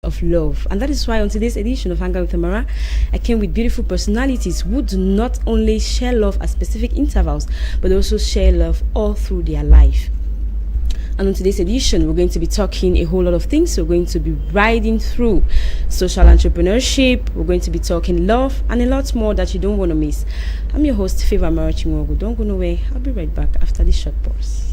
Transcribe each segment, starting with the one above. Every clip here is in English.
of love. And that is why on today's edition of Hang Out with Amara, I came with beautiful personalities who do not only share love at specific intervals, but also share love all through their life. And on today's edition, we're going to be talking a whole lot of things. We're going to be riding through social entrepreneurship. We're going to be talking love and a lot more that you don't want to miss. I'm your host, Favor Amarachi. Don't go nowhere. I'll be right back after this short pause.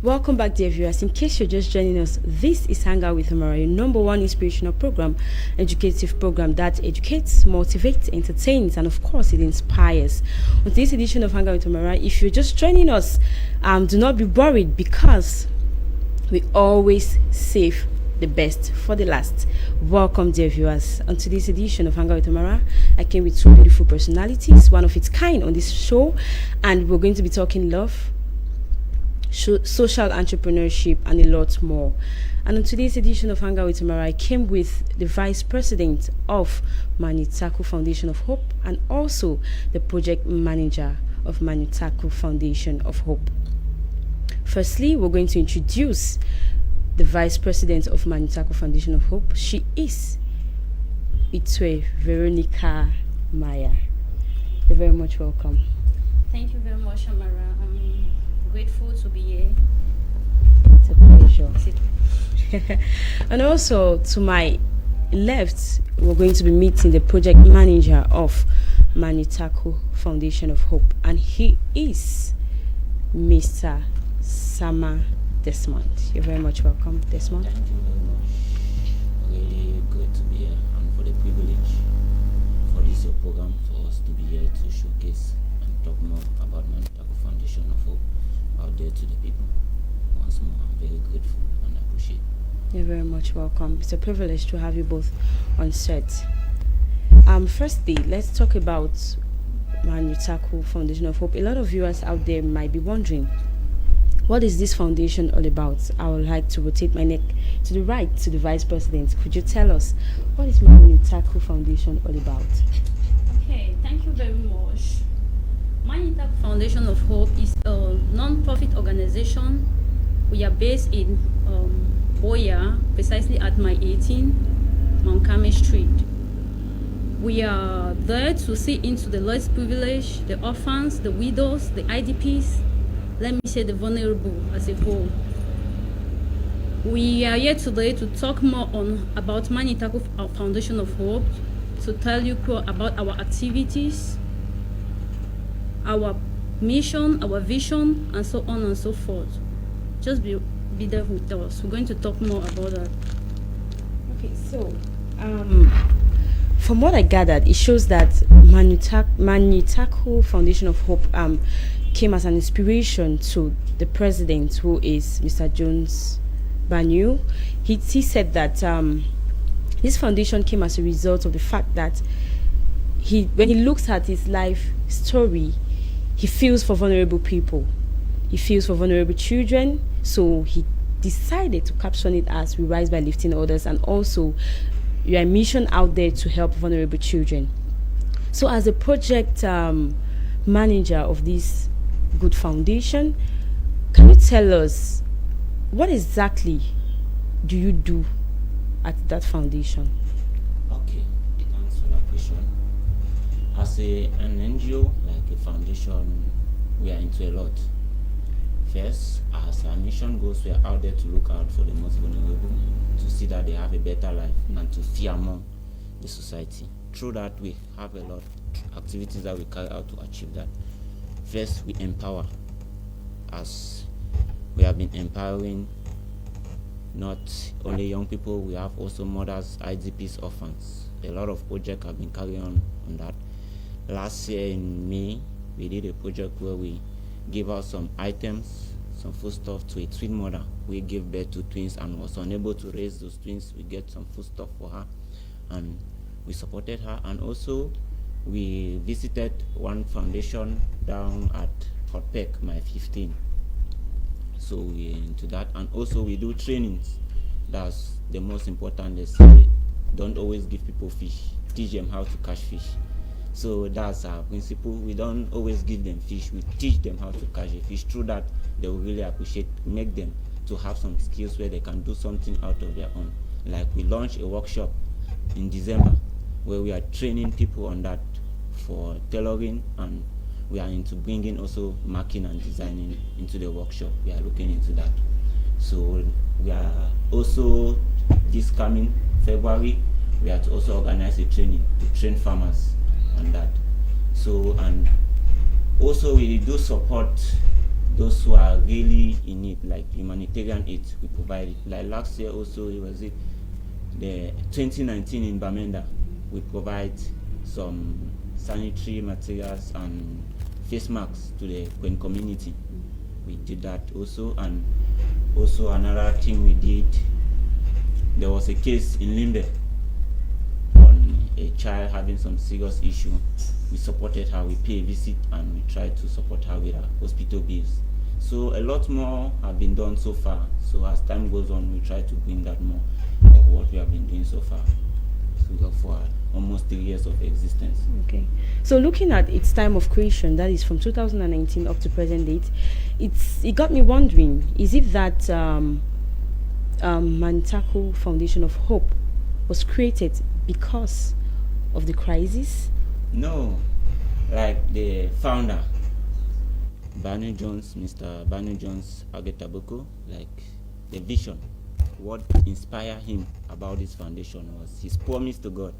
Welcome back, dear viewers. In case you're just joining us, this is Hang Out with Amara, your number one inspirational program, educative program that educates, motivates, entertains, and of course, it inspires. On today's edition of Hang Out with Amara, if you're just joining us, do not be worried because we always save the best for the last. Welcome, dear viewers. On today's edition of Hang Out with Amara, I came with two beautiful personalities, one of its kind on this show, and we're going to be talking love, social entrepreneurship, and a lot more. And on today's edition of Hang Out with Amara, I came with the Vice President of Manyitaku Foundation of Hope and also the Project Manager of Manyitaku Foundation of Hope. Firstly, we're going to introduce the Vice President of Manyitaku Foundation of Hope. She is Itwe Veronica Maya. You're very much welcome. Thank you very much, Amara. I'm grateful to be here. It's a pleasure. And also to my left, we're going to be meeting the Project Manager of Manyitaku Foundation of Hope, and he is Mr. Sama Desmond. You're very much welcome, Desmond. Thank you very much. Really great to be here, and for the privilege for this your program for us to be here to showcase and talk more about Manyitaku Foundation of Hope out there to the people. Once more, I'm very grateful and appreciate. You're very much welcome. It's a privilege to have you both on set. Firstly, let's talk about Manyitaku Foundation of Hope. A lot of viewers out there might be wondering, what is this foundation all about? I would like to rotate my neck to the right to the Vice President. Could you tell us, what is Manyitaku Foundation all about? Okay, thank you very much. Manyitaku Foundation of Hope is a non-profit organization. We are based in Boya, precisely at my 18, Mount Carmel Street. We are there to see into the less privileged, the orphans, the widows, the IDPs, let me say the vulnerable as a whole. We are here today to talk more about Manyitaku Foundation of Hope, to tell you about our activities, our mission, our vision, and so on and so forth. Just be there with us. We're going to talk more about that. Okay, so from what I gathered, it shows that Manyitaku Foundation of Hope came as an inspiration to the president, who is Mr. Jones Banyu. He said that this foundation came as a result of the fact that when he looks at his life story, he feels for vulnerable people. He feels for vulnerable children, so he decided to caption it as "We Rise by Lifting Others," and also your mission out there to help vulnerable children. So as a project manager of this good foundation, can you tell us what exactly do you do at that foundation? Okay, thanks for that question. As an NGO, like a foundation, we are into a lot. First, as our mission goes, we are out there to look out for the most vulnerable, to see that they have a better life and to fear among the society. Through that, we have a lot of activities that we carry out to achieve that. First, we empower. As we have been empowering not only young people, we have also mothers, IDPs, orphans. A lot of projects have been carried on that. Last year in May, we did a project where we gave out some items, some foodstuff to a twin mother. We gave birth to twins and was unable to raise those twins. We get some foodstuff for her, and we supported her. And also, we visited one foundation down at Hot Peck, my 15. So we're into that, and also we do trainings. That's the most important. They say don't always give people fish, teach them how to catch fish. So that's our principle. We don't always give them fish. We teach them how to catch a fish. Through that, they will really appreciate, make them to have some skills where they can do something out of their own. Like we launched a workshop in December where we are training people on that for tailoring, and we are into bringing also marking and designing into the workshop. We are looking into that. So we are also, this coming February, we are to also organize a training to train farmers on that. So, and also we do support those who are really in need, like humanitarian aid. We provide it. Like last year also, it was the 2019 in Bamenda, we provide some sanitary materials and face masks to the Queen community. We did that also. And also another thing we did, there was a case in Limbe on a child having some serious issue. We supported her, we pay a visit, and we tried to support her with her hospital bills. So a lot more have been done so far. So as time goes on, we try to bring that more of what we have been doing so far. So for almost 3 years of existence. Okay. So looking at its time of creation, that is from 2019 up to present date, it got me wondering, is it that Manyitaku Foundation of Hope was created because of the crisis? No, like the founder, Banu Jones, Mr. Banu Jones Agetaboko, like the vision, what inspired him about this foundation was his promise to God.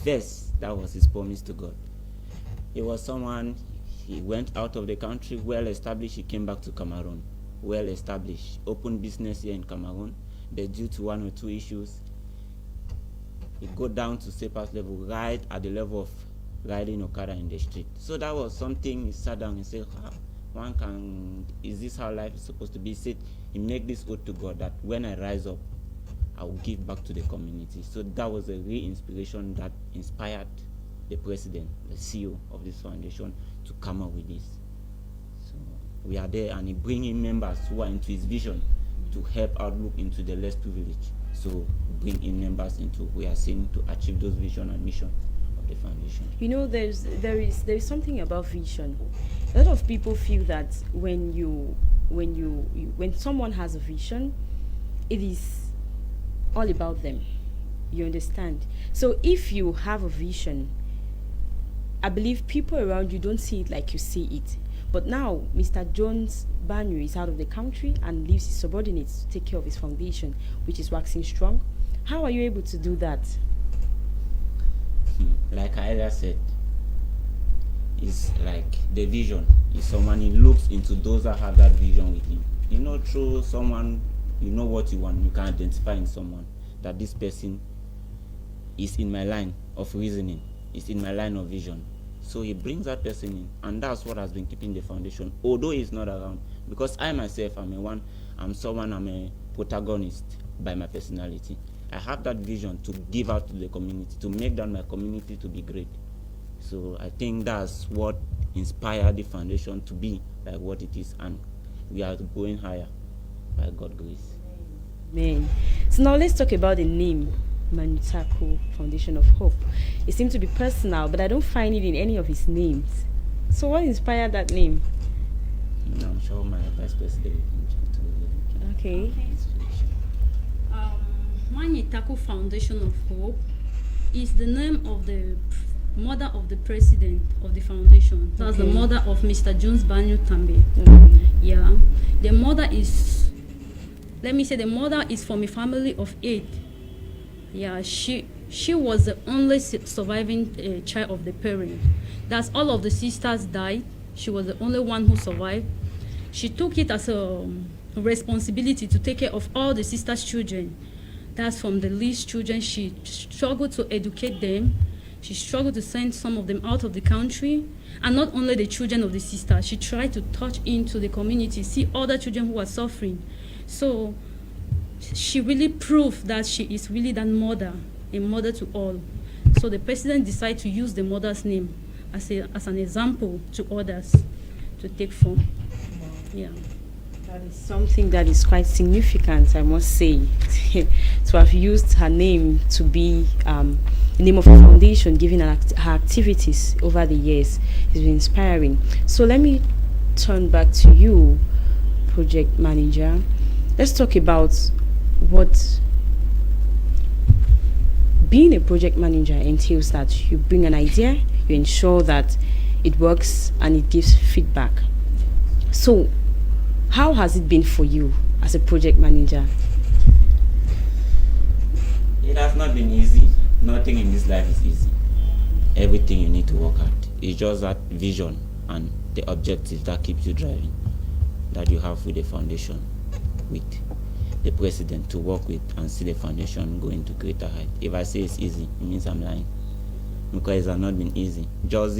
First, that was his promise to God. He was someone, he went out of the country, well established, he came back to Cameroon, well established, opened business here in Cameroon, but due to 1 or 2 issues, he got down to SEPA's level, right at the level of riding Okada in the street. So that was something he sat down and said, is this how life is supposed to be? He said, he made this oath to God that when I rise up, I will give back to the community. So that was a real inspiration that inspired the president, the CEO of this foundation, to come up with this. So we are there, and he bring in members who are into his vision to help out look into the less privileged. So bring in members into, we are seeing, to achieve those vision and mission of the foundation. You know, there is something about vision. A lot of people feel that when someone has a vision, it is all about them. You understand? So if you have a vision, I believe people around you don't see it like you see it. But now Mr. Jones Banu is out of the country and leaves his subordinates to take care of his foundation, which is waxing strong. How are you able to do that? Like I earlier said, it's like the vision. Is someone, he looks into those that have that vision with him. You know, through someone, you know what you want. You can identify in someone that this person is in my line of reasoning, is in my line of vision. So he brings that person in, and that's what has been keeping the foundation, although he's not around. Because I myself, I'm a protagonist by my personality. I have that vision to give out to the community, to make that my community to be great. So I think that's what inspired the foundation to be like what it is, and we are going higher by God's grace. Man. So now let's talk about the name, Manyitaku Foundation of Hope. It seems to be personal, but I don't find it in any of his names. So what inspired that name? I'm sure my vice president will to. Okay. Manyitaku Foundation of Hope is the name of the mother of the president of the foundation. That's the mother of Mr. Jones Banu Tambe. Yeah. The mother is, let me say, the mother is from a family of 8. Yeah, she was the only surviving child of the parent. That's all of the sisters died. She was the only one who survived. She took it as a responsibility to take care of all the sisters' children. That's from the least children. She struggled to educate them. She struggled to send some of them out of the country. And not only the children of the sisters, she tried to touch into the community, see other children who are suffering. So she really proved that she is really that mother, a mother to all. So the president decided to use the mother's name as an example to others to take from. Yeah. That is something that is quite significant, I must say, to have used her name to be the name of a foundation, given her activities over the years. It's been inspiring. So let me turn back to you, project manager. Let's talk about what being a project manager entails. That you bring an idea, you ensure that it works, and it gives feedback. So how has it been for you as a project manager? It has not been easy. Nothing in this life is easy. Everything you need to work at. It's just that vision and the objective that keeps you driving, that you have with the foundation, with the president to work with and see the foundation going to greater height. If I say it's easy, it means I'm lying, because it has not been easy. Just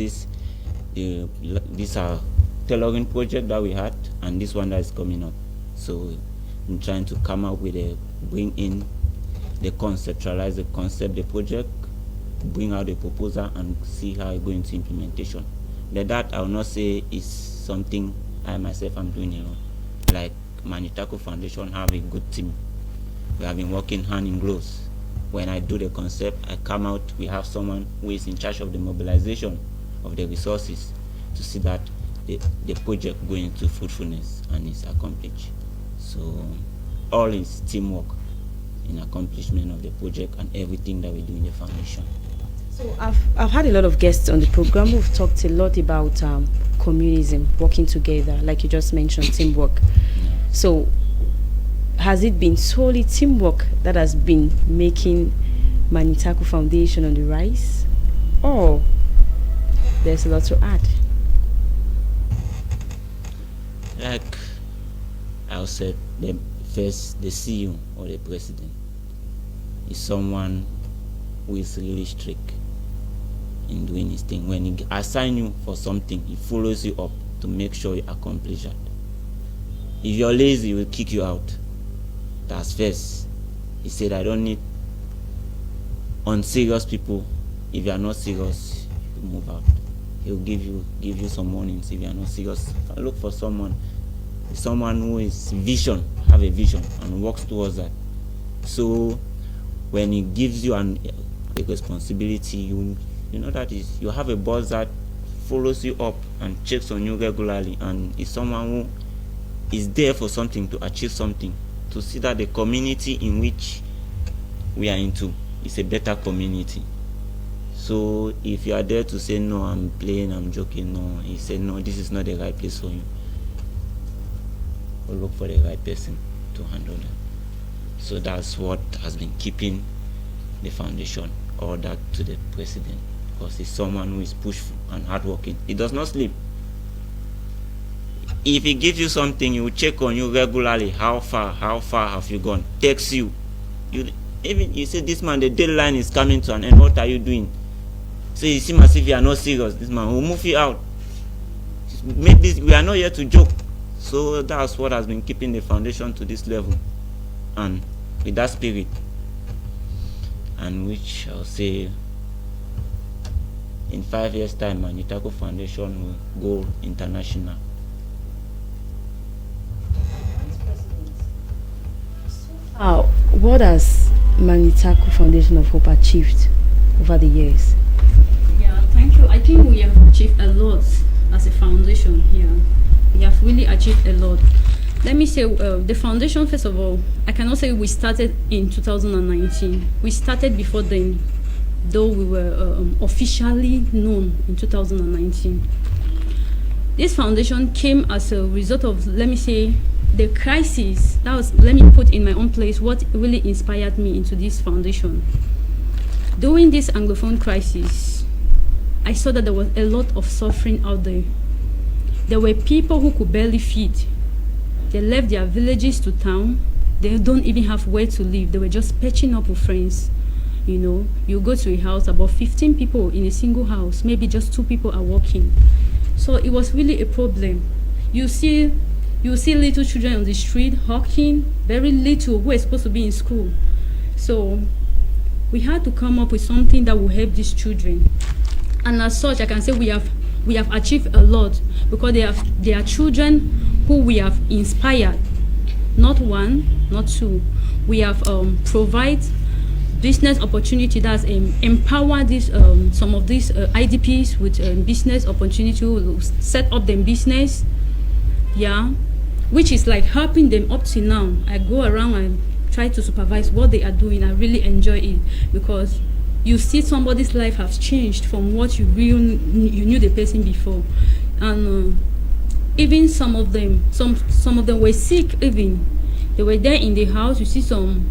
these are tailoring project that we had, and this one that is coming up. So I'm trying to come up with bring in the conceptualize the concept, the project, bring out the proposal, and see how it go into implementation. That I will not say is something I myself am doing alone. Like Manyitaku Foundation have a good team. We have been working hand in gloves. When I do the concept, I come out, we have someone who is in charge of the mobilization of the resources to see that the project go into fruitfulness and is accomplished. So all is teamwork in accomplishment of the project and everything that we do in the foundation. So I've had a lot of guests on the program who've talked a lot about communism, working together, like you just mentioned, teamwork. Yeah. So has it been solely teamwork that has been making Manyitaku Foundation on the rise, or there's a lot to add? Like I said, the CEO or the president is someone who is really strict in doing his thing. When he assigns you for something, he follows you up to make sure you accomplish that. If you're lazy, he will kick you out. That's first. He said, I don't need unserious people. If you are not serious, you move out. He'll give you some warnings if you are not serious. Look for someone who is have a vision and works towards that. So when he gives you a responsibility, you know that you have a boss that follows you up and checks on you regularly, and is someone who is there for something, to achieve something, to see that the community in which we are into is a better community. So if you are there to say, no, I'm playing, I'm joking, no, he said, no, this is not the right place for you, or look for the right person to handle that. So that's what has been keeping the foundation or that to the president, because he's someone who is pushful and hardworking. He does not sleep. If he gives you something, he will check on you regularly. How far have you gone? Text you. You say, this man, the deadline is coming to an end. What are you doing? So you seem as if you are not serious. This man will move you out. We are not here to joke. So that's what has been keeping the foundation to this level, and with that spirit, and which I'll say in 5 years' time, Manyitaku Foundation will go international. What has Manyitaku Foundation of Hope achieved over the years? Yeah, thank you. I think we have achieved a lot as a foundation here. We have really achieved a lot. Let me say, the foundation, first of all, I cannot say we started in 2019. We started before then, though we were officially known in 2019. This foundation came as a result of, let me say, the crisis. That was, let me put in my own place, what really inspired me into this foundation. During this Anglophone crisis, I saw that there was a lot of suffering out there. There were people who could barely feed. They left their villages to town. They don't even have where to live. They were just patching up with friends. You know, you go to a house, about 15 people in a single house, maybe just 2 people are working. So it was really a problem. You see little children on the street hawking, very little who are supposed to be in school. So we had to come up with something that will help these children. And as such, I can say we have achieved a lot, because there are children who we have inspired, not one, not two. We have provide business opportunity that's empower this some of these IDPs with business opportunity to set up them business, yeah, which is like helping them up to now. I go around and try to supervise what they are doing. I really enjoy it because you see somebody's life has changed from what you knew the person before, and even some of them were sick. Even they were there in the house. You see some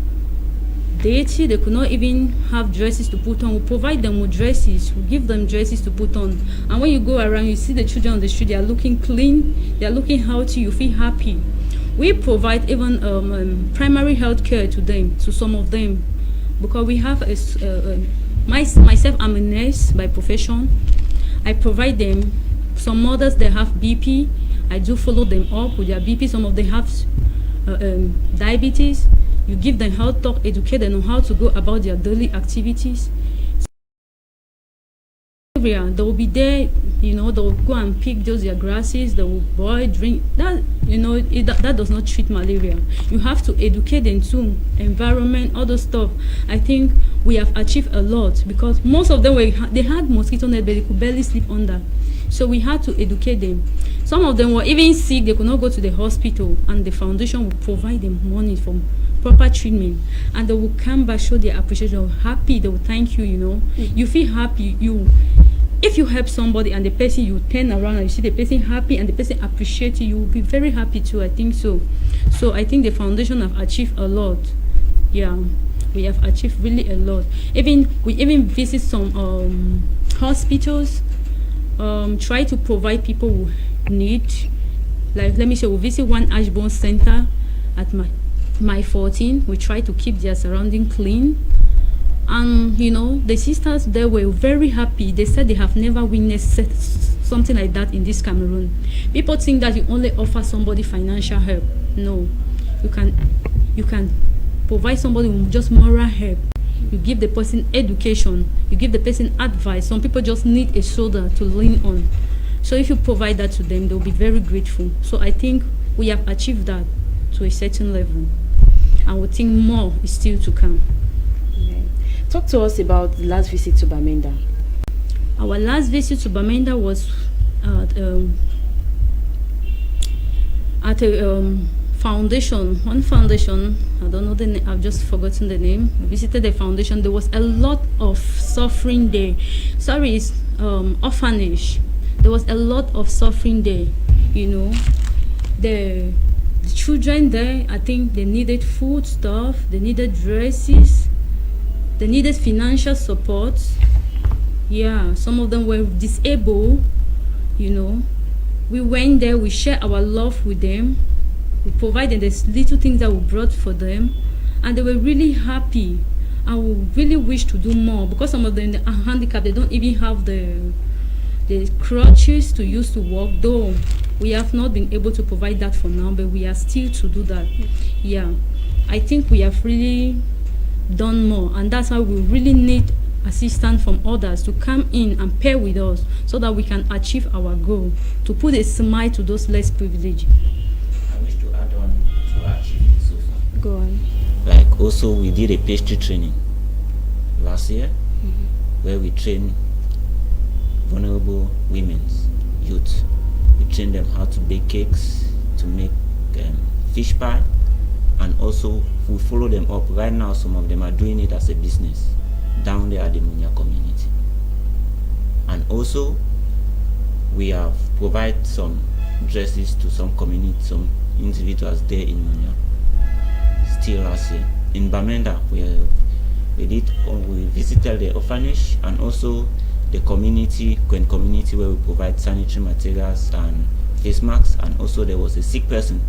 deity, they could not even have dresses to put on. We provide them with dresses, we give them dresses to put on. And when you go around, you see the children on the street, they are looking clean, they are looking healthy, you feel happy. We provide even primary health care to them, to some of them, because we have myself, I'm a nurse by profession. I provide them. Some mothers, they have BP, I do follow them up with their BP. Some of them have diabetes. You give them health talk, educate them on how to go about their daily activities. They will be there, you know, they will go and pick those their grasses, they will boil, drink. That, you know, that does not treat malaria. You have to educate them too, environment, other stuff. I think we have achieved a lot because most of them they had mosquito net, but they could barely sleep under. So we had to educate them. Some of them were even sick, they could not go to the hospital, and the foundation will provide them money for proper treatment, and they will come back, show their appreciation, happy, they will thank you, you know. You feel happy. If you help somebody and the person, you turn around and you see the person happy and the person appreciates you, you will be very happy too. I think so. So I think the foundation have achieved a lot. Yeah, we have achieved really a lot. We even visit some hospitals, try to provide people who need, like, let me say, we visit one Ashbourne center at my 14. We try to keep their surrounding clean, and you know, the sisters there were very happy. They said they have never witnessed something like that in this Cameroon. People think that you only offer somebody financial help. No, you can provide somebody with just moral help. You give the person education, you give the person advice. Some people just need a shoulder to lean on. So if you provide that to them, they'll be very grateful. So I think we have achieved that to a certain level, and we think more is still to come. Okay. Talk to us about the last visit to Bamenda. Our last visit to Bamenda was at a foundation, one foundation. I don't know the name, I've just forgotten the name. We visited the foundation. There was a lot of suffering there. Sorry, it's orphanage. There was a lot of suffering there, you know. The children there, I think they needed food stuff, they needed dresses, they needed financial support. Yeah, some of them were disabled, you know. We went there, we shared our love with them, we provided the little things that we brought for them, and they were really happy. And we really wish to do more, because some of them are handicapped, they don't even have the crutches to use to walk, though we have not been able to provide that for now, but we are still to do that. Yeah, I think we have really done more, and that's why we really need assistance from others to come in and pair with us so that we can achieve our goal, to put a smile to those less privileged. I wish to add on to achieve it so far. Go on. Like also we did a pastry training last year, where we trained vulnerable women's youth. We train them how to bake cakes, to make fish pie, and also we follow them up. Right now, some of them are doing it as a business down there at the Munya community. And also, we have provided some dresses to some community, some individuals there in Munya. Still last year, in Bamenda, we visited the orphanage and also the community, Queen community, where we provide sanitary materials and face masks, and also there was a sick person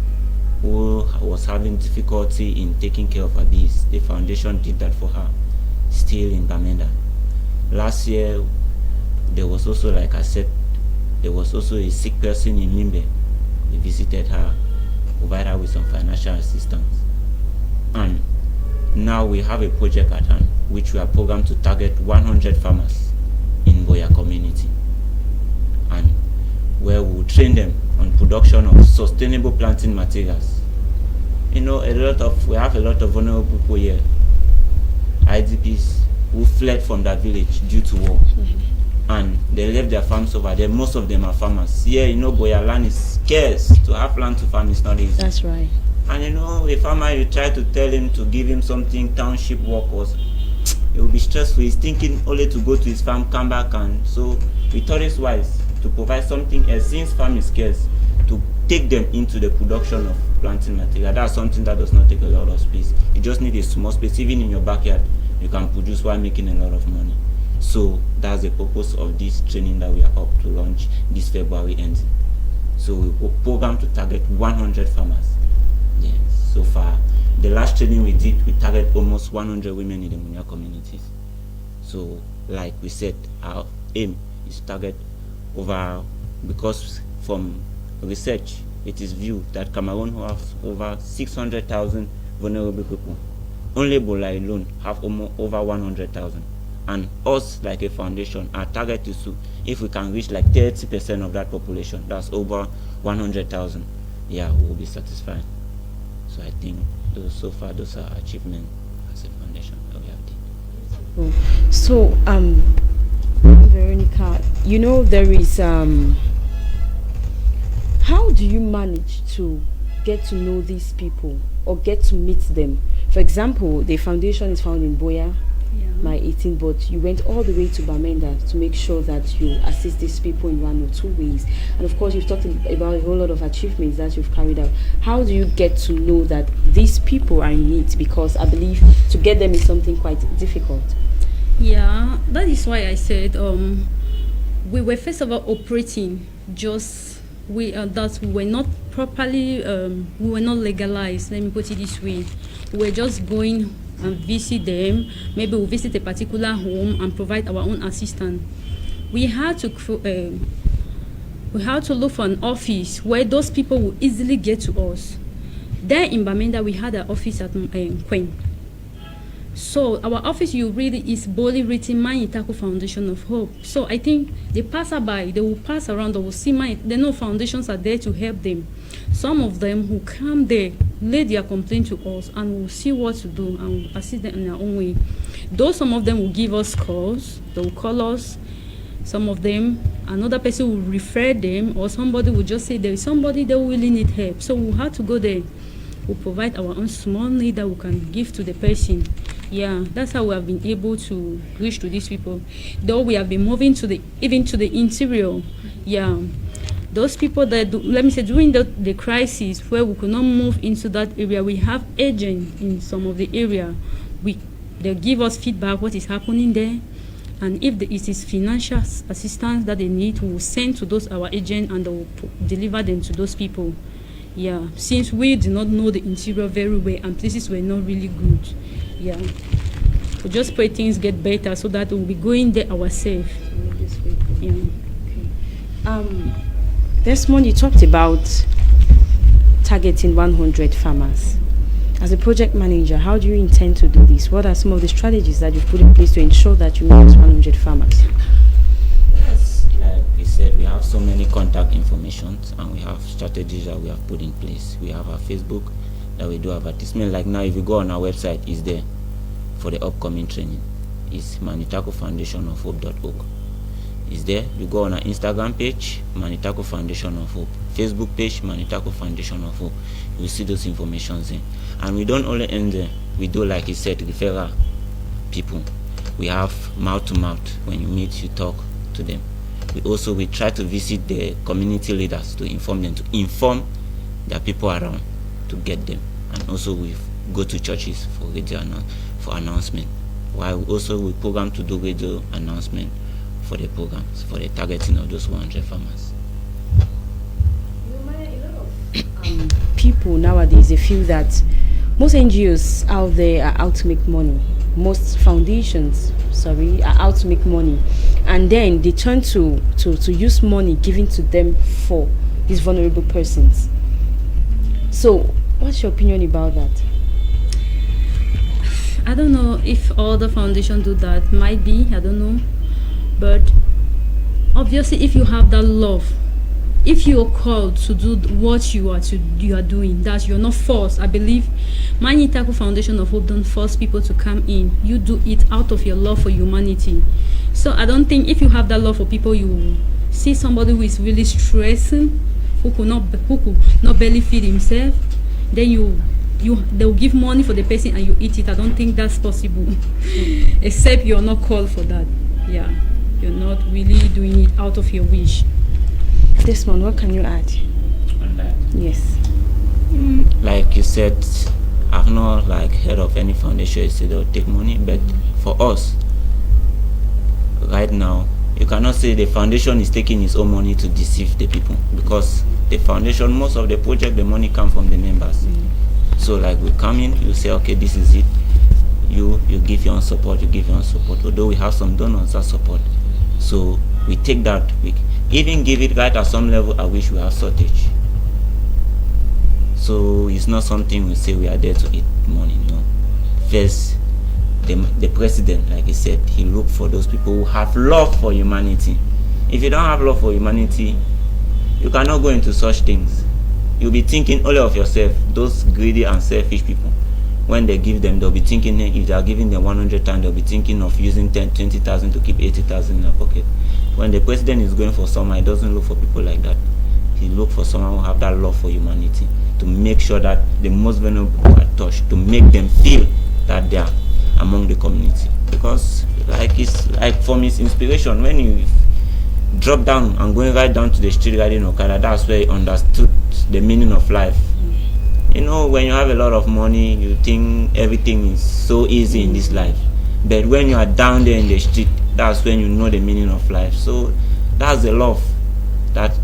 who was having difficulty in taking care of her bees. The foundation did that for her, still in Bamenda. Last year, there was also, like I said, there was also a sick person in Limbe. We visited her, provided her with some financial assistance. And now we have a project at hand, which we are programmed to target 100 farmers in Boya community, and where we will train them on production of sustainable planting materials. You know, we have a lot of vulnerable people here, IDPs, who fled from their village due to war. And they left their farms over there. Most of them are farmers. Here, you know, Boya land is scarce. To have land to farm is not easy. That's right. And you know, a farmer, you try to tell him to give him something, township workers, it will be stressful. He's thinking only to go to his farm, come back. And so we thought it's wise to provide something else, since farm is scarce, to take them into the production of planting material. That's something that does not take a lot of space. You just need a small space. Even in your backyard, you can produce while making a lot of money. So that's the purpose of this training that we are up to launch this February ending. So we program to target 100 farmers. Yes, so far the last training we did, we target almost 100 women in the Munya communities. So like we said, our aim is to target over, because from research it is viewed that Cameroon has over 600,000 vulnerable people. Only Ebola alone have almost over 100,000. And us, like a foundation, our target is to, if we can reach like 30% of that population, that's over 100,000, yeah, we will be satisfied. So I think so far those are achievements as a foundation that we have did. So, Veronica, you know, there is how do you manage to get to know these people or get to meet them? For example, the foundation is found in Boya, my 18, but you went all the way to Bamenda to make sure that you assist these people in one or two ways. And of course, you've talked about a whole lot of achievements that you've carried out. How do you get to know that these people are in need? Because I believe to get them is something quite difficult. Yeah, that is why I said we were first of all operating just that we were not properly, we were not legalized. Let me put it this way: we were just going and visit them. Maybe we'll visit a particular home and provide our own assistance. We had to look for an office where those people will easily get to us. There in Bamenda, we had an office at Queen. So our office, you really is boldly written Manyitaku Foundation of Hope. So I think the passerby, they will pass around, they will see they know foundations are there to help them. Some of them who come there, lay their complaint to us, and we'll see what to do and we'll assist them in their own way. Though some of them will give us calls, they will call us. Some of them, another person will refer them, or somebody will just say there is somebody that really need help. So we'll have to go there. We'll provide our own small need that we can give to the person. Yeah, that's how we have been able to reach to these people. Though we have been moving even to the interior. Yeah, those people that let me say, during the crisis where we could not move into that area, we have agents in some of the area. They give us feedback what is happening there, and if it is financial assistance that they need, we will send to those our agents and they will deliver them to those people. Yeah, since we do not know the interior very well and places were not really good. Yeah, we just pray things get better so that we'll be going there ourselves. Yeah. Okay. Desmond, you talked about targeting 100 farmers. As a project manager, how do you intend to do this? What are some of the strategies that you've put in place to ensure that you meet 100 farmers? Yes, like we said, we have so many contact information and we have strategies that we have put in place. We have our Facebook that we do advertisement. Like now, if you go on our website, it's there for the upcoming training. It's Manyitaku Foundation of Hope.org. Is there. You go on our Instagram page, Manyitaku Foundation of Hope, Facebook page, Manyitaku Foundation of Hope. You will see those informations there. And we don't only end there. We do, like he said, referral people. We have mouth to mouth. When you meet, you talk to them. We try to visit the community leaders to inform them, to inform their people around, to get them. And also we go to churches for radio for announcement. While we program to do radio announcement for the programs, for the targeting of those 100 farmers. People nowadays, they feel that most NGOs out there are out to make money. Most foundations, are out to make money. And then they turn to use money given to them for these vulnerable persons. So, what's your opinion about that? I don't know if all the foundations do that. Might be, I don't know. But obviously, if you have that love if you're called to do what you are doing, that you're not forced. I believe Manyitaku Foundation of Hope don't force people to come in. You do it out of your love for humanity. So I don't think if you have that love for people, you see somebody who is really stressing, who could not barely feed himself, then they'll give money for the person and you eat it. I don't think that's possible. Except you're not called for that. Yeah, you're not really doing it out of your wish. Desmond, what can you add on that? Yes. Like you said, I've not heard of any foundation you say they'll take money, but for us right now, you cannot say the foundation is taking its own money to deceive the people, because the foundation, most of the project, the money come from the members. So we come in, you say, okay, this is it. You give your own support, although we have some donors that support. So we take that, we even give it right at some level at which we have shortage. So it's not something we say we are there to eat money, no. First, the president, like he said, he looked for those people who have love for humanity. If you don't have love for humanity, you cannot go into such things. You'll be thinking only of yourself. Those greedy and selfish people, when they give them, they'll be thinking, if they are giving them 100 times, they'll be thinking of using 10, 20,000 to keep 80,000 in their pocket. When the president is going for someone, he doesn't look for people like that. He looks for someone who have that love for humanity, to make sure that the most vulnerable people are touched, to make them feel that they are among the community. Because it's from his inspiration, when you drop down and going right down to the street riding Okada, that's where he understood the meaning of life. You know, when you have a lot of money, you think everything is so easy in this life. But when you are down there in the street, that's when you know the meaning of life. So that's the love that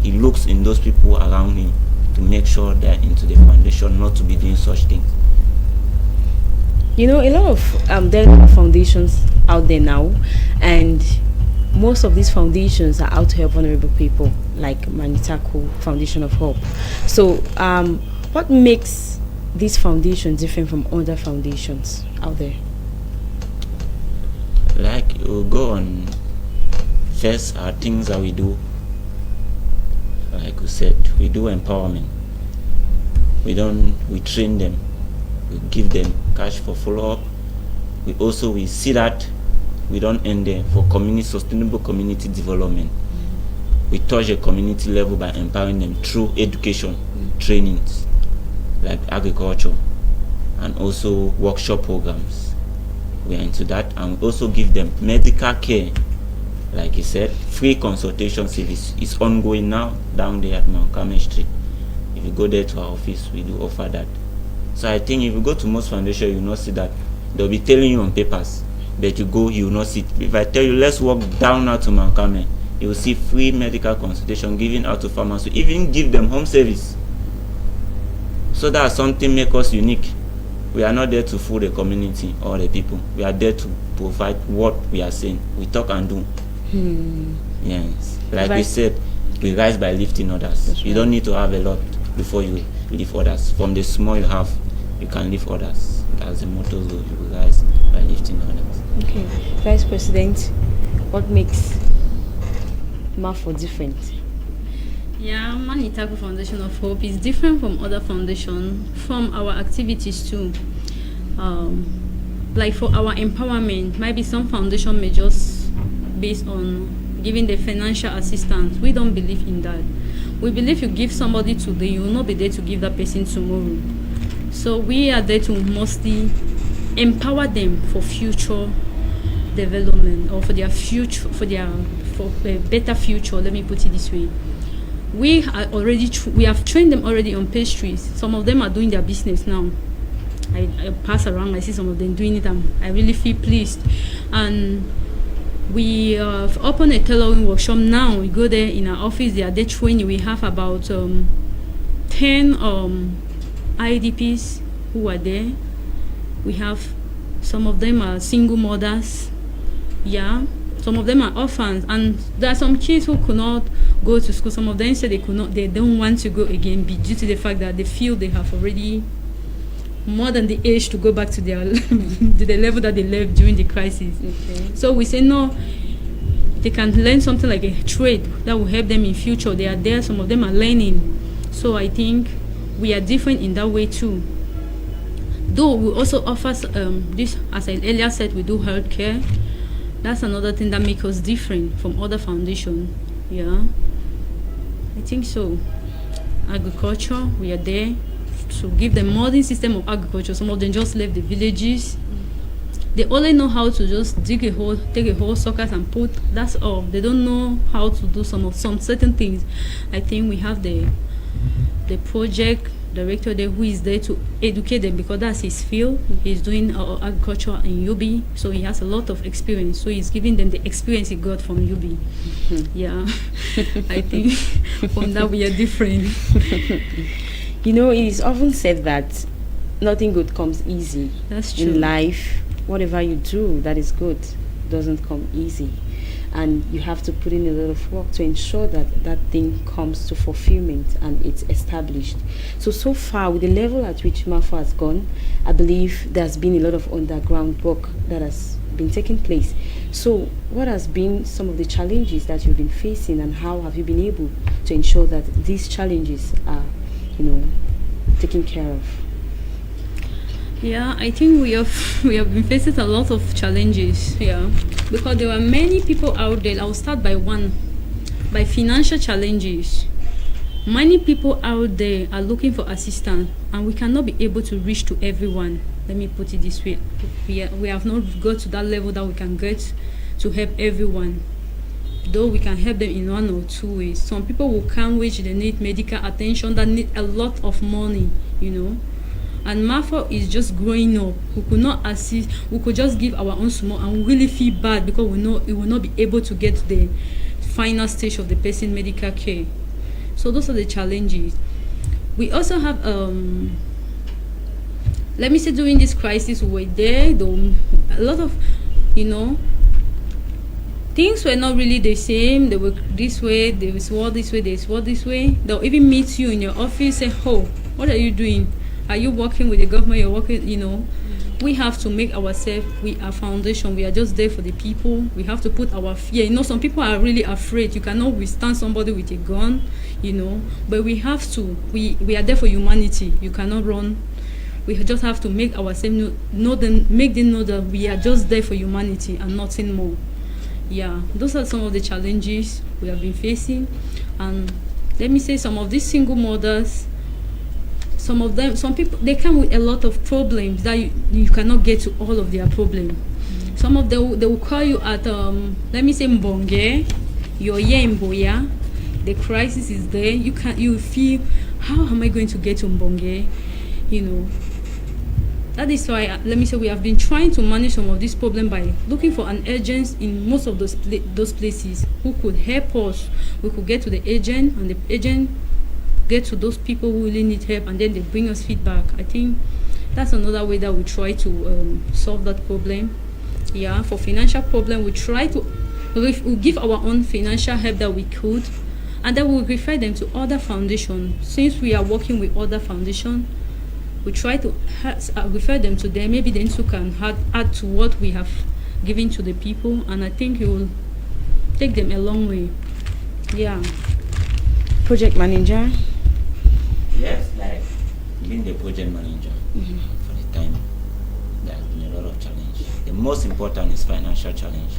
he looks in those people around him, to make sure they're into the foundation, not to be doing such things. You know, a lot of there are foundations out there now, and most of these foundations are out to help vulnerable people, like Manyitaku Foundation of Hope. So what makes this foundation different from other foundations out there? We'll go on. First are things that we do. Like we said, we do empowerment. We train them. We give them cash for follow-up. We see that we don't end there for sustainable community development. We touch a community level by empowering them through education, trainings, like agriculture, and also workshop programs. We are into that, and we also give them medical care. Like you said, free consultation service is ongoing now down there at Mount Carmel Street. If you go there to our office, we do offer that. So I think if you go to most foundations, you will not see that. They'll be telling you on papers, but you go, you will not see it. If I tell you, let's walk down now to Mount Carmel, you will see free medical consultation given out to farmers. We even give them home service. So that's something make us unique. We are not there to fool the community or the people. We are there to provide what we are saying. We talk and do. Yes. Like we said, we rise by lifting others. You don't need to have a lot before you lift others. From the small you have, you can lift others. That's the motto, you rise by lifting others. Okay. Vice President, what makes MAFO different? Yeah, Manyitaku Foundation of Hope is different from other foundations, from our activities too. Like for our empowerment, maybe some foundation may just based on giving the financial assistance. We don't believe in that. We believe you give somebody today, you will not be there to give that person tomorrow. So we are there to mostly empower them for future development, or for their future, for a better future. Let me put it this way. We have trained them already on pastries. Some of them are doing their business now. I pass around, I see some of them doing it, and I really feel pleased. And we have opened a tailoring workshop now. We go there in our office, they are there training. We have about 10 IDPs who are there. We have, some of them are single mothers, yeah. Some of them are orphans, and there are some kids who could not go to school. Some of them say they don't want to go again, due to the fact that they feel they have already more than the age to go back to their to the level that they left during the crisis. Okay. So we say no, they can learn something like a trade that will help them in future. They are there, some of them are learning. So I think we are different in that way too. Though we also offer this, as I earlier said, we do healthcare. That's another thing that makes us different from other foundations. Yeah, I think so. Agriculture, we are there to give them modern system of agriculture. Some of them just left the villages. They only know how to just dig a hole, take a hole, socket and put. That's all. They don't know how to do some certain things. I think we have the project director there who is there to educate them, because that's his field. He's doing agriculture in UB, so he has a lot of experience. So he's giving them the experience he got from UB. Yeah, I think from that we are different. You know, it is often said that nothing good comes easy. That's true. In life, whatever you do that is good doesn't come easy. And you have to put in a lot of work to ensure that that thing comes to fulfillment and it's established. So far, with the level at which MAFO has gone, I believe there's been a lot of underground work that has been taking place. So what has been some of the challenges that you've been facing, and how have you been able to ensure that these challenges are, taken care of? Yeah, I think we have been facing a lot of challenges. Yeah, because there are many people out there. I'll start by financial challenges. Many people out there are looking for assistance, and we cannot be able to reach to everyone. Let me put it this way: we have not got to that level that we can get to help everyone. Though we can help them in one or two ways. Some people will come which they need medical attention, that need a lot of money, And MAFO is just growing up. We could not assist. We could just give our own small, and we really feel bad because we know it will not be able to get to the final stage of the person medical care. So those are the challenges. We also have let me say, during this crisis we were there, though a lot of things were not really the same. They were this way, there was war this way, there's war this way. They'll even meet you in your office, say, "Oh, what are you doing? Are you working with the government? You're working, We have to make ourselves, we are foundation, we are just there for the people. We have to put our fear. Some people are really afraid. You cannot withstand somebody with a gun, But we have to, we are there for humanity. You cannot run. We just have to make ourselves make them know that we are just there for humanity and nothing more. Yeah, those are some of the challenges we have been facing. And let me say, some of these single mothers, some people, they come with a lot of problems that you cannot get to all of their problems. Some of them, they will call you at, let me say, Mbonge, you're here in Boya, the crisis is there, you feel, how am I going to get to Mbonge, That is why, let me say, we have been trying to manage some of this problem by looking for an agent in most of those places who could help us. We could get to the agent, and the agent get to those people who really need help, and then they bring us feedback. I think that's another way that we try to solve that problem. Yeah, for financial problem, we try to we give our own financial help that we could, and then we'll refer them to other foundations. Since we are working with other foundations, we try to refer them to them. Maybe then too can add to what we have given to the people, and I think it will take them a long way. Yeah. Project manager? Yes, like being the project manager for the time, there's been a lot of challenge. The most important is financial challenge.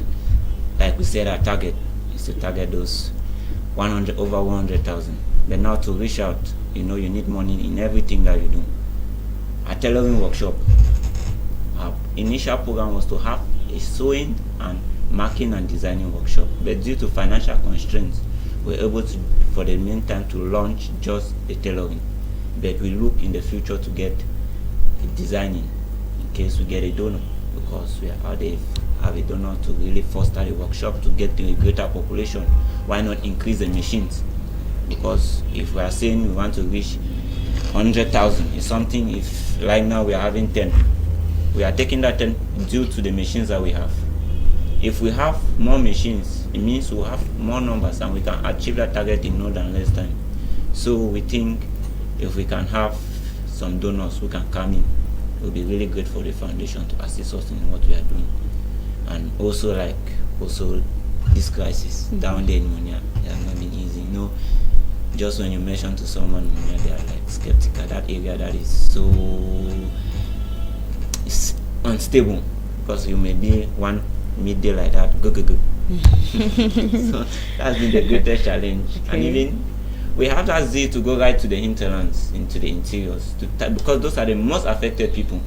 Like we said, our target is to target those over 100,000. But now to reach out, you need money in everything that you do. A tailoring workshop. Our initial program was to have a sewing and marking and designing workshop, but due to financial constraints, we're able to, for the meantime, to launch just the tailoring. But we look in the future to get the designing in case we get a donor, because we are out there, have a donor to really foster the workshop to get to a greater population. Why not increase the machines? Because if we are saying we want to reach 100,000, it's something. If right now we are having 10, we are taking that 10 due to the machines that we have. If we have more machines, it means we'll have more numbers, and we can achieve that target in no than less time. So we think if we can have some donors who can come in, it will be really great for the foundation to assist us in what we are doing. And also this crisis down there in Monia. It has not been easy. Just when you mention to someone in Monia, they are like skeptical. That area that is so unstable, because you may be one midday like that, go. So that's been the greatest challenge. Okay. And even we have that zeal to go right to the hinterlands, into the interiors, because those are the most affected people.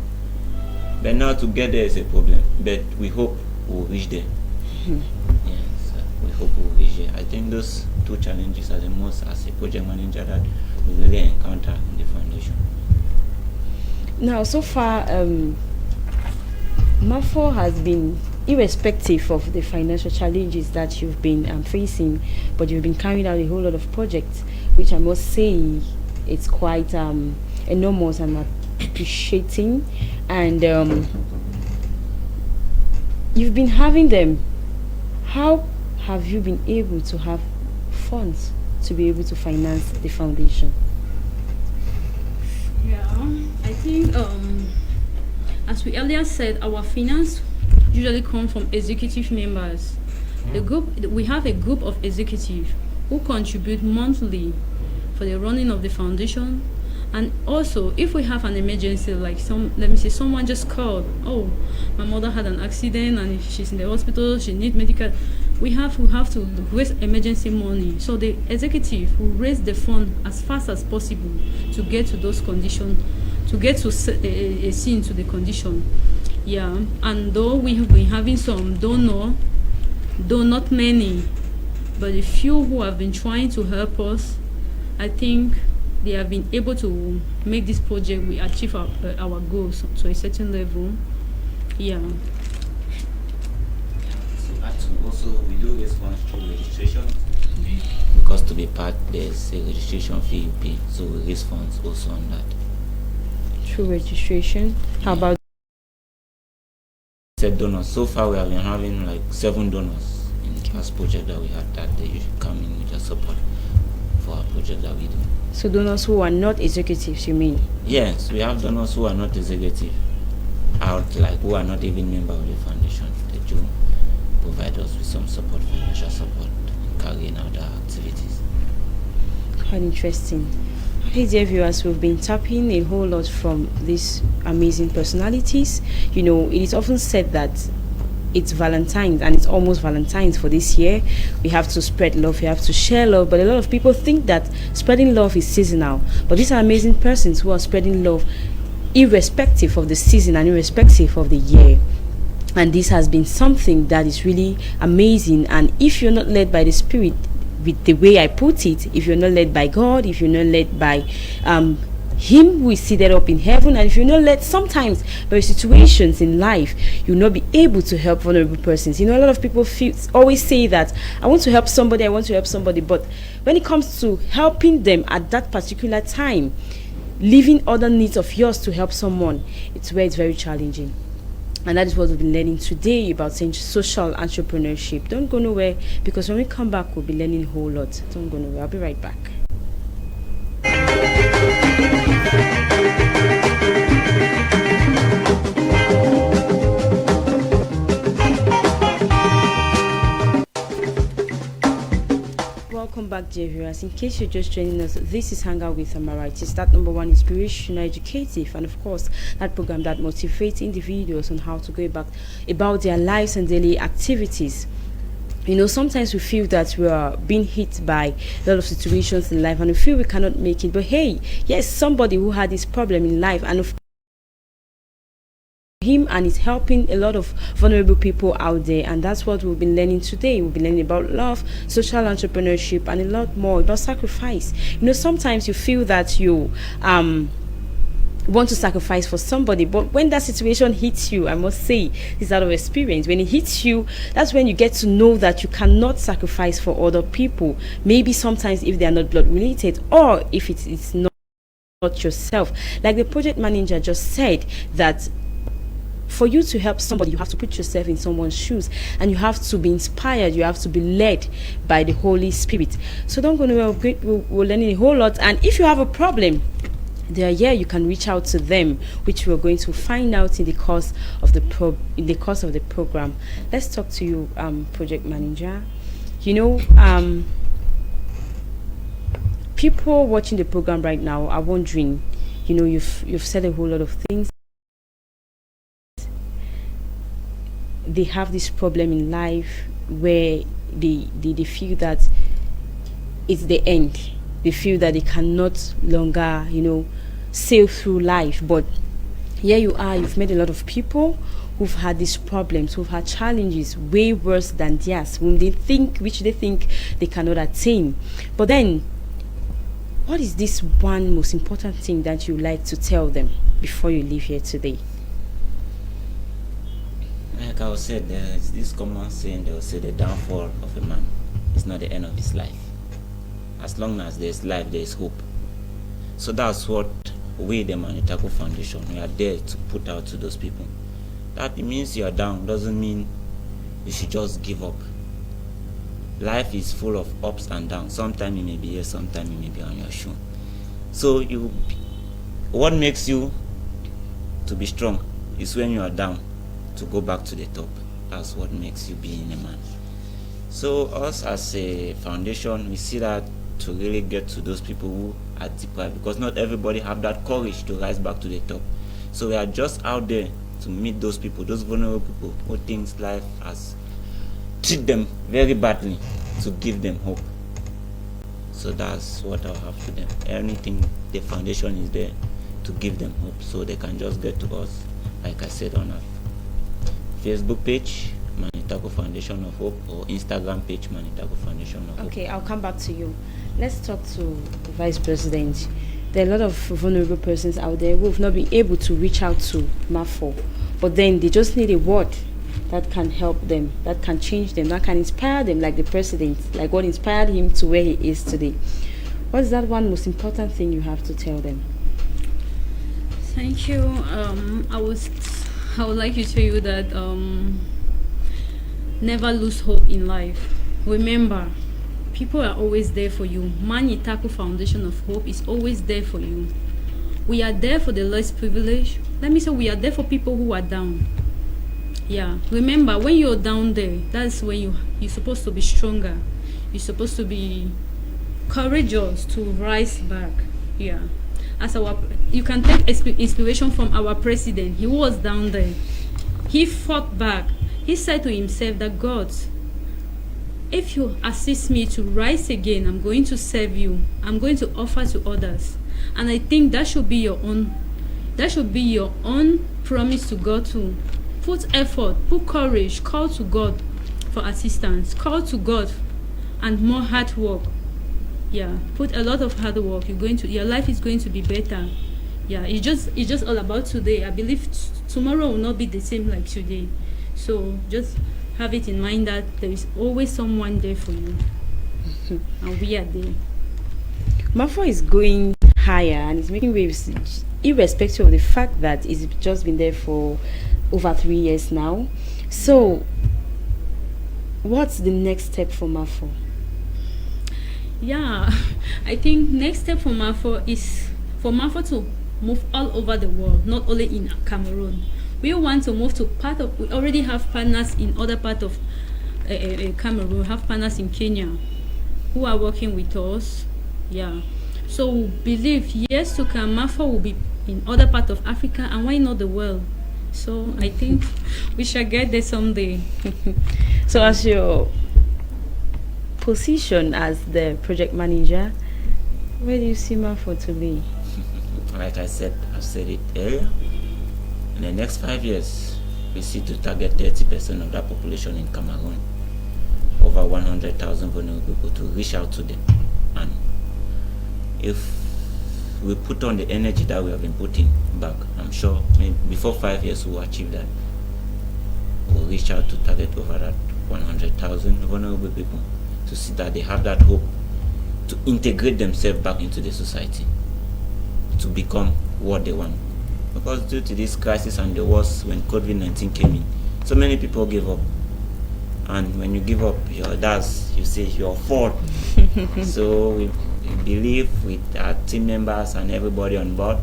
But now to get there is a problem. But we hope we'll reach there. Yes, we hope we'll reach there. I think those two challenges are the most, as a project manager, that we really encounter in the foundation. Now, so far, MAFO has been, irrespective of the financial challenges that you've been facing, but you've been carrying out a whole lot of projects, which I must say it's quite enormous and appreciating. And you've been having them. How have you been able to have funds to be able to finance the foundation? Yeah, I think as we earlier said, our finance usually come from executive members. We have a group of executives who contribute monthly for the running of the foundation. And also, if we have an emergency, like someone just called, oh, my mother had an accident and she's in the hospital, she needs medical, we have to raise emergency money. So the executive will raise the fund as fast as possible to get to those conditions, to get to a scene to the condition. Yeah, and though we have been having some donor, though not many, but a few who have been trying to help us, I think they have been able to make this project, we achieve our goals to a certain level. Yeah. So also we do this one through registration, because to be part there's a registration fee you pay, so we raise funds also on that. Through registration. How about said donors? So far we have been having like 7 donors in the past project that we had, that they usually come in with their support for our project that we do. So donors who are not executives, you mean? Yes, we have donors who are not executive, who are not even member of the foundation. They do provide us with some support, financial support, in carrying out our activities. Quite interesting. Hey dear viewers, we've been tapping a whole lot from these amazing personalities. It is often said that it's Valentine's, and it's almost Valentine's for this year. We have to spread love, we have to share love, but a lot of people think that spreading love is seasonal. But these are amazing persons who are spreading love irrespective of the season and irrespective of the year. And this has been something that is really amazing. And if you're not led by the Spirit, with the way I put it, if you're not led by God, if you're not led by Him who is seated up in heaven, and if you're not led sometimes by situations in life, you'll not be able to help vulnerable persons. A lot of people always say that I want to help somebody, but when it comes to helping them at that particular time, leaving other needs of yours to help someone, it's where it's very challenging. And that is what we've been learning today about social entrepreneurship. Don't go nowhere, because when we come back, we'll be learning a whole lot. Don't go nowhere. I'll be right back. Welcome back, dear viewers. In case you're just joining us, this is Hangout with Amara. It is that #1 inspirational, educative, and of course that program that motivates individuals on how to go about their lives and daily activities. Sometimes we feel that we are being hit by a lot of situations in life, and we feel we cannot make it. But hey, yes, somebody who had this problem in life, and of him, and is helping a lot of vulnerable people out there. And that's what we've been learning today. We've been learning about love, social entrepreneurship, and a lot more about sacrifice. Sometimes you feel that you want to sacrifice for somebody, but when that situation hits you, I must say this is out of experience, when it hits you, that's when you get to know that you cannot sacrifice for other people. Maybe sometimes if they are not blood related, or if it's not yourself. Like the project manager just said, that for you to help somebody, you have to put yourself in someone's shoes, and you have to be inspired, you have to be led by the Holy Spirit. So don't go nowhere. We're learning a whole lot. And if you have a problem, they are here, you can reach out to them, which we're going to find out in the course of the program. Let's talk to you, project manager. You know, people watching the program right now are wondering, you know, you've said a whole lot of things. They have this problem in life where they feel that it's the end. They feel that they cannot longer, you know, sail through life. But here you are, you've met a lot of people who've had these problems, who've had challenges way worse than theirs, which they think they cannot attain. But then, what is this one most important thing that you like to tell them before you leave here today? Like I said, there is this common saying, they will say the downfall of a man is not the end of his life. As long as there's life, there's hope. So that's what we, the Manyitaku Foundation, we are there to put out to those people. That it means you are down doesn't mean you should just give up. Life is full of ups and downs. Sometimes you may be here, sometimes you may be on your shoe. So what makes you to be strong is when you are down, to go back to the top. That's what makes you being a man. So us as a foundation, we see that to really get to those people who are deprived, because not everybody have that courage to rise back to the top. So we are just out there to meet those people, those vulnerable people who think life has treat them very badly, to give them hope. So that's what I'll have to them. Anything, the foundation is there to give them hope, so they can just get to us, like I said, on our Facebook page, Manyitaku Foundation of Hope, or Instagram page, Manyitaku Foundation of Hope. Okay, I'll come back to you. Let's talk to the Vice President. There are a lot of vulnerable persons out there who have not been able to reach out to MAFO, but then they just need a word that can help them, that can change them, that can inspire them, like the President, like what inspired him to where he is today. What is that one most important thing you have to tell them? Thank you. I would like to tell you that never lose hope in life. Remember, people are always there for you. Manyitaku Foundation of Hope is always there for you. We are there for the less privileged. Let me say, we are there for people who are down. Yeah, remember, when you're down there, that's when you're supposed to be stronger. You're supposed to be courageous to rise back. Yeah. You can take inspiration from our president. He was down there. He fought back. He said to himself that, God, if you assist me to rise again, I'm going to serve you. I'm going to offer to others. And I think that should be your own promise to God too. Put effort, put courage, call to God for assistance, call to God, and more hard work. Yeah, put a lot of hard work. Your life is going to be better. Yeah, it's just all about today. I believe tomorrow will not be the same like today. So just have it in mind that there is always someone there for you, and we are there. MAFO is going higher and it's making waves, irrespective of the fact that it's just been there for over 3 years now. So, what's the next step for MAFO? Yeah, I think next step for MAFO is for MAFO to move all over the world, not only in Cameroon. We want to move to we already have partners in other parts of Cameroon. We have partners in Kenya who are working with us. Yeah, so we believe years to come, MAFO will be in other parts of Africa, and why not the world? So I think we shall get there someday. So as your position as the project manager, where do you see MAFO to be? Like I said it earlier, in the next 5 years, we see to target 30% of that population in Cameroon, over 100,000 vulnerable people, to reach out to them. And if we put on the energy that we have been putting back, I'm sure before 5 years we'll achieve that. We'll reach out to target over that 100,000 vulnerable people, to see that they have that hope to integrate themselves back into the society, to become what they want. Because due to this crisis and the worst, when COVID-19 came in, so many people gave up. And when you give up, you say you're fault. So we believe with our team members and everybody on board,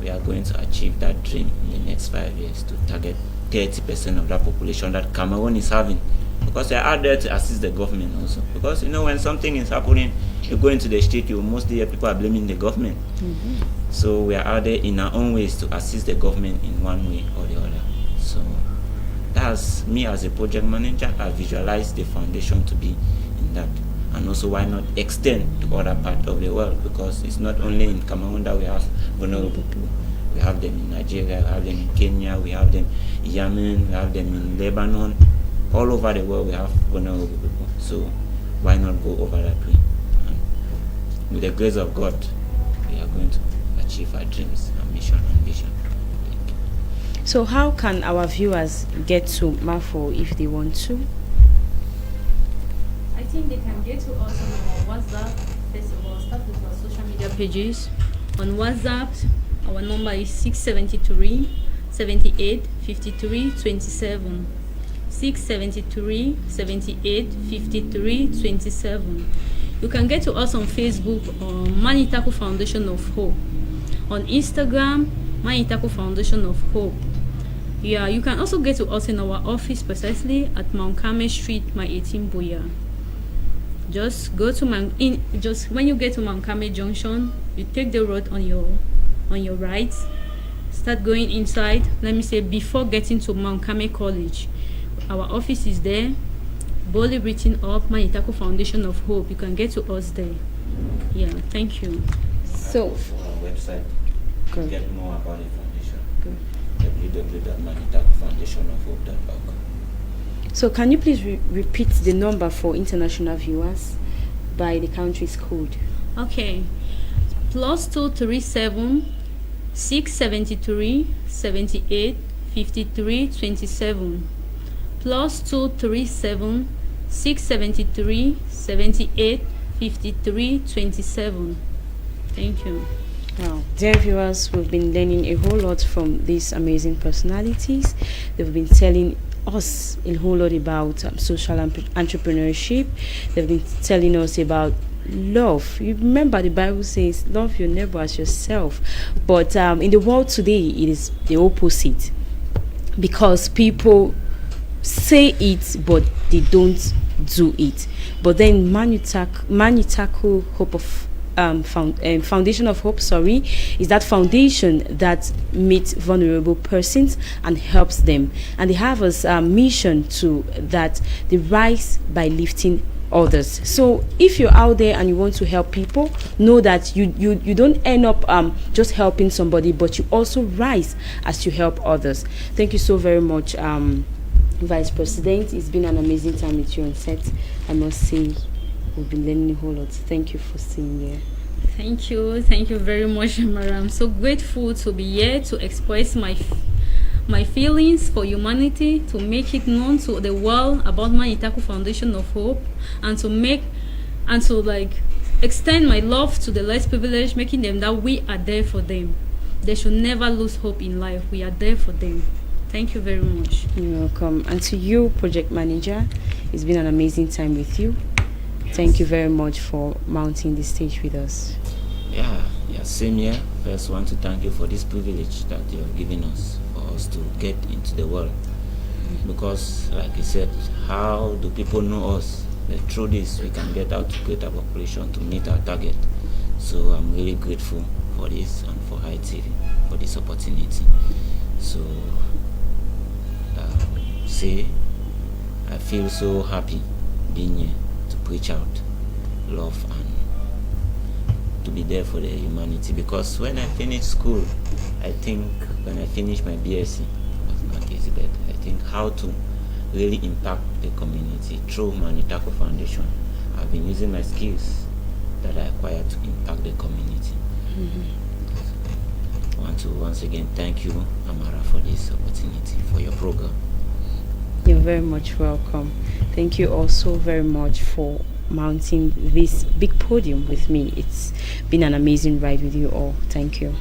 we are going to achieve that dream in the next 5 years to target 30% of that population that Cameroon is having. Because they are out there to assist the government also. Because when something is happening, you go into the street, you mostly hear people are blaming the government. So we are out there in our own ways to assist the government in one way or the other. So that's me as a project manager. I visualize the foundation to be in that. And also, why not extend to other parts of the world? Because it's not only in Cameroon that we have vulnerable people. We have them in Nigeria, we have them in Kenya, we have them in Yemen, we have them in Lebanon. All over the world we have vulnerable people. So why not go over that way? And with the grace of God, we are going to achieve our dreams, our mission and vision. Thank you. So how can our viewers get to MAFO if they want to? I think they can get to us on our WhatsApp. First of all, start with our social media pages. On WhatsApp, our number is 673 78 53 27. 673 78 53 27. You can get to us on Facebook on Manyitaku Foundation of Hope. On Instagram, Manyitaku Foundation of Hope. Yeah, you can also get to us in our office precisely at Mount Carmel Street, my 18 Boya. Just go to just when you get to Mount Carmel Junction, you take the road on your right. Start going inside. Let me say before getting to Mount Carmel College. Our office is there, boldly written up, Manyitaku Foundation of Hope. You can get to us there. Yeah, thank you. So, our website to get more about the foundation. www.manyitakufoundationofhope.org. So can you please repeat the number for international viewers by the country's code? Okay, +237 673 78 53 27. +237 673 78 53 27. Thank you. Wow, dear viewers, we've been learning a whole lot from these amazing personalities. They've been telling us a whole lot about social entrepreneurship. They've been telling us about love. You remember the Bible says love your neighbor as yourself, but in the world today it is the opposite, because people say it but they don't do it. But then Manyitaku Hope of Foundation of Hope, is that foundation that meets vulnerable persons and helps them, and they have as a mission to that they rise by lifting others. So if you're out there and you want to help people, know that you don't end up just helping somebody, but you also rise as you help others. Thank you so very much, Vice President. It's been an amazing time with you on set. I must say we've been learning a whole lot. Thank you for staying here. Thank you very much, Mara. I'm so grateful to be here to express my feelings for humanity, to make it known to the world about Manyitaku Foundation of Hope, and to extend my love to the less privileged, making them that we are there for them. They should never lose hope in life. We are there for them. Thank you very much. You're welcome. And to you, project manager, it's been an amazing time with you. Thank you very much for mounting the stage with us. Yeah, same here. First, want to thank you for this privilege that you have given us for us to get into the world. Because, like you said, how do people know us? But through this, we can get out to greater population to meet our target. So I'm really grateful for this and for Hi TV for this opportunity. So, I feel so happy being here to preach out love and to be there for the humanity. Because when I finished school, I think when I finished my BSc, it was not easy, but I think how to really impact the community through Manyitaku Foundation. I've been using my skills that I acquired to impact the community. I want to once again thank you, Amara, for this opportunity, for your program. You're very much welcome. Thank you also very much for mounting this big podium with me. It's been an amazing ride with you all. Thank you.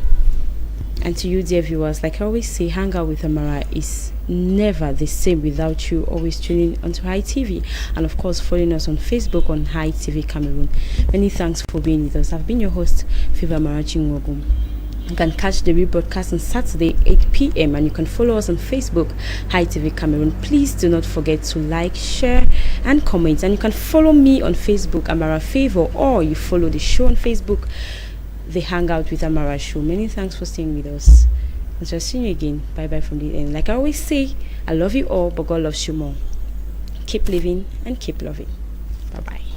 And to you, dear viewers, like I always say, Hang Out with Amara is never the same without you always tuning onto Hi TV, and of course following us on Facebook on Hi TV Cameroon. Many thanks for being with us. I've been your host, Fiva Marachingwogum. You can catch the rebroadcast on Saturday 8 p.m. and you can follow us on Facebook, Hi TV Cameroon. Please do not forget to like, share and comment, and you can follow me on Facebook, Amara Favor, or you follow the show on Facebook, The Hangout with Amara Show. Many thanks for staying with us. Until I see you again, bye bye from the end. Like I always say, I love you all, but God loves you more. Keep living and keep loving. Bye bye.